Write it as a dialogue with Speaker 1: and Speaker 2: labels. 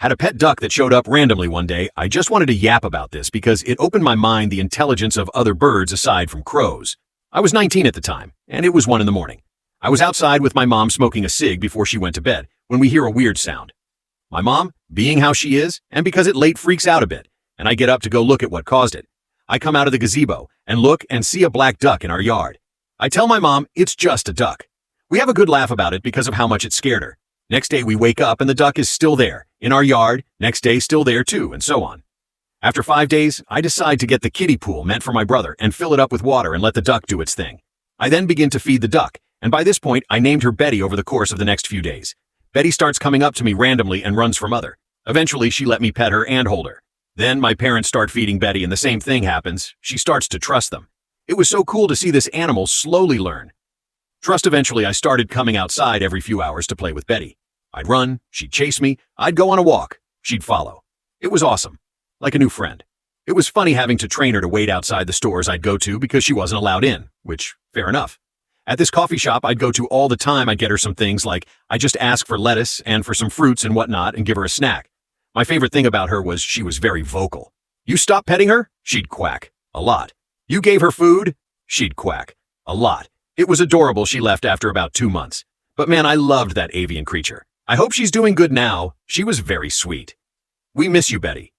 Speaker 1: Had a pet duck that showed up randomly one day. I just wanted to yap about this because it opened my mind the intelligence of other birds aside from crows. I was 19 at the time, and it was 1 in the morning. I was outside with my mom smoking a cig before she went to bed when we hear a weird sound. My mom, being how she is, and because it late, freaks out a bit, and I get up to go look at what caused it. I come out of the gazebo and look and see a black duck in our yard. I tell my mom it's just a duck. We have a good laugh about it because of how much it scared her. Next day we wake up and the duck is still there, in our yard, next day still there too, and so on. After 5 days, I decide to get the kiddie pool meant for my brother and fill it up with water and let the duck do its thing. I then begin to feed the duck, and by this point I named her Betty over the course of the next few days. Betty starts coming up to me randomly and runs for mother. Eventually she let me pet her and hold her. Then my parents start feeding Betty and the same thing happens. She starts to trust them. It was so cool to see this animal slowly learn. Trust. Eventually I started coming outside every few hours to play with Betty. I'd run, she'd chase me, I'd go on a walk, she'd follow. It was awesome. Like a new friend. It was funny having to train her to wait outside the stores I'd go to because she wasn't allowed in, which, fair enough. At this coffee shop I'd go to all the time, I'd get her some things like I just ask for lettuce and for some fruits and whatnot and give her a snack. My favorite thing about her was she was very vocal. You stop petting her? She'd quack. A lot. You gave her food? She'd quack. A lot. It was adorable. She left after about 2 months. But man, I loved that avian creature. I hope she's doing good now. She was very sweet. We miss you, Betty.